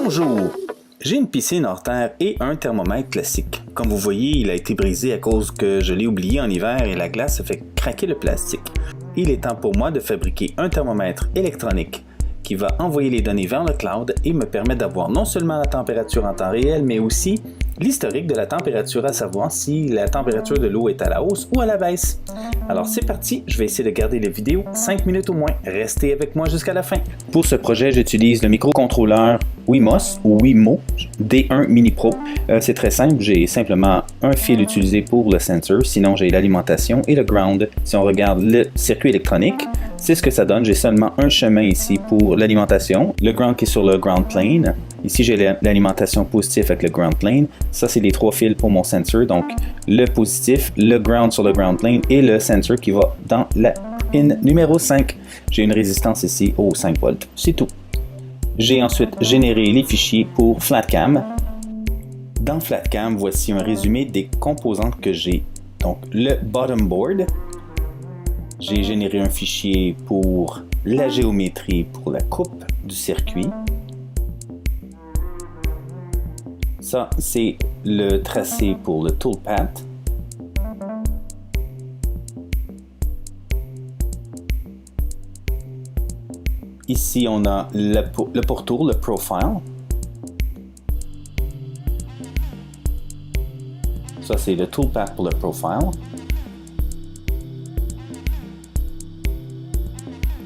Bonjour! J'ai une piscine hors terre et un thermomètre classique. Comme vous voyez, il a été brisé à cause que je l'ai oublié en hiver et la glace a fait craquer le plastique. Il est temps pour moi de fabriquer un thermomètre électronique qui va envoyer les données vers le cloud et me permet d'avoir non seulement la température en temps réel, mais aussi l'historique de la température, à savoir si la température de l'eau est à la hausse ou à la baisse. Alors c'est parti, je vais essayer de garder les vidéos 5 minutes au moins. Restez avec moi jusqu'à la fin. Pour ce projet, j'utilise le microcontrôleur Wemos ou Wemo D1 Mini Pro. C'est très simple, j'ai simplement un fil utilisé pour le sensor, sinon j'ai l'alimentation et le ground. Si on regarde le circuit électronique, c'est ce que ça donne. J'ai seulement un chemin ici pour l'alimentation, le ground qui est sur le ground plane. Ici, j'ai l'alimentation positive avec le ground plane. Ça, c'est les 3 fils pour mon sensor. Donc, le positif, le ground sur le ground plane et le sensor qui va dans la pin numéro 5. J'ai une résistance ici aux 5 volts. C'est tout. J'ai ensuite généré les fichiers pour FlatCam. Dans FlatCam, voici un résumé des composantes que j'ai. Donc, le bottom board. J'ai généré un fichier pour la géométrie pour la coupe du circuit. Ça, c'est le tracé pour le toolpath. Ici, on a le pourtour, le profile. Ça, c'est le toolpath pour le profile.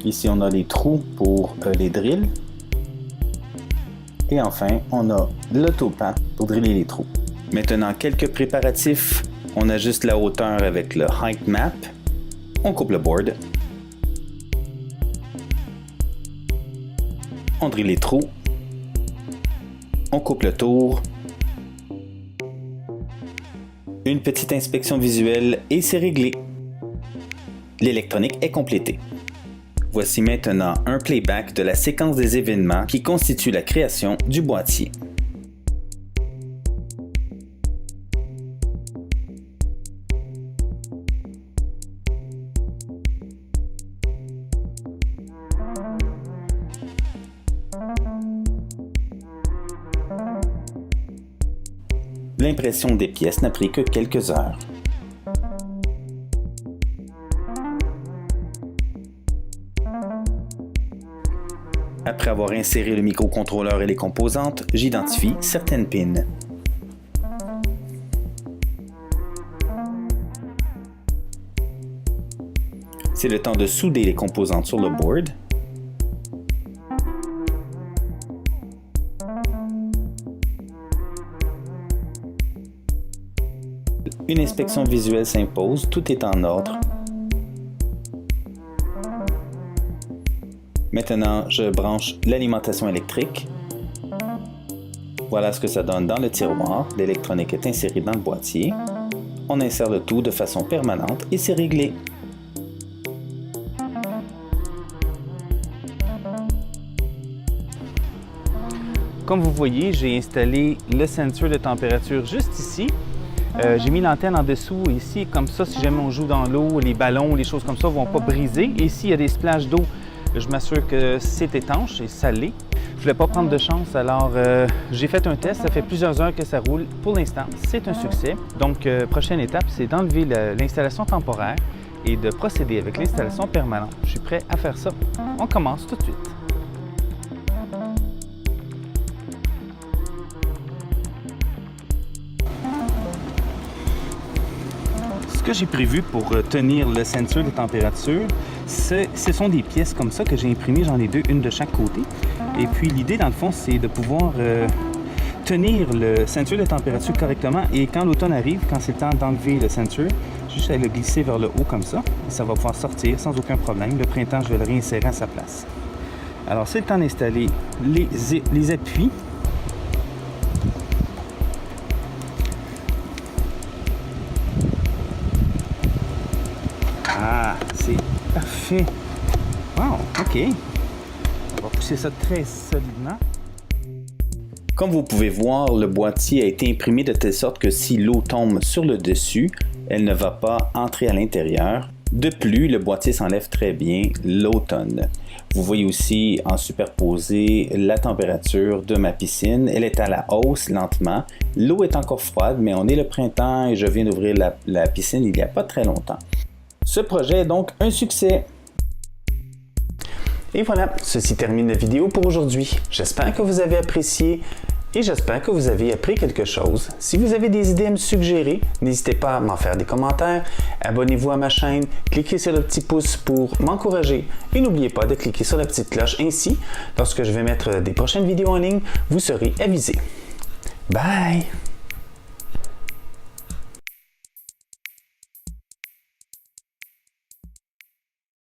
Ici, on a les trous pour les drills. Et enfin, on a le toolpath pour driller les trous. Maintenant, quelques préparatifs. On ajuste la hauteur avec le height map. On coupe le board. On drille les trous. On coupe le tour. Une petite inspection visuelle et c'est réglé. L'électronique est complétée. Voici maintenant un playback de la séquence des événements qui constitue la création du boîtier. L'impression des pièces n'a pris que quelques heures. Après avoir inséré le microcontrôleur et les composantes, j'identifie certaines pins. C'est le temps de souder les composantes sur le board. Une inspection visuelle s'impose, tout est en ordre. Maintenant, je branche l'alimentation électrique. Voilà ce que ça donne dans le tiroir. L'électronique est insérée dans le boîtier. On insère le tout de façon permanente et c'est réglé. Comme vous voyez, j'ai installé le sensor de température juste ici. J'ai mis l'antenne en dessous ici, comme ça, si jamais on joue dans l'eau, les ballons, les choses comme ça ne vont pas briser. Et ici, il y a des splashes d'eau. Je m'assure que c'est étanche et salé. Je ne voulais pas prendre de chance, alors j'ai fait un test. Ça fait plusieurs heures que ça roule. Pour l'instant, c'est un succès. Donc, prochaine étape, c'est d'enlever l'installation temporaire et de procéder avec l'installation permanente. Je suis prêt à faire ça. On commence tout de suite. Ce que j'ai prévu pour tenir le sensor de température, ce sont des pièces comme ça que j'ai imprimées. J'en ai deux, une de chaque côté. Et puis l'idée, dans le fond, c'est de pouvoir tenir le sensor de température correctement. Et quand l'automne arrive, quand c'est le temps d'enlever le sensor, juste à le glisser vers le haut comme ça. Et ça va pouvoir sortir sans aucun problème. Le printemps, je vais le réinsérer à sa place. Alors, c'est le temps d'installer les appuis. Ah, c'est parfait. Wow, OK. On va pousser ça très solidement. Comme vous pouvez voir, le boîtier a été imprimé de telle sorte que si l'eau tombe sur le dessus, elle ne va pas entrer à l'intérieur. De plus, le boîtier s'enlève très bien l'automne. Vous voyez aussi en superposé la température de ma piscine. Elle est à la hausse lentement. L'eau est encore froide, mais on est le printemps et je viens d'ouvrir la piscine il n'y a pas très longtemps. Ce projet est donc un succès. Et voilà, ceci termine la vidéo pour aujourd'hui. J'espère que vous avez apprécié et j'espère que vous avez appris quelque chose. Si vous avez des idées à me suggérer, n'hésitez pas à m'en faire des commentaires. Abonnez-vous à ma chaîne, cliquez sur le petit pouce pour m'encourager et n'oubliez pas de cliquer sur la petite cloche. Ainsi, lorsque je vais mettre des prochaines vidéos en ligne, vous serez avisé. Bye!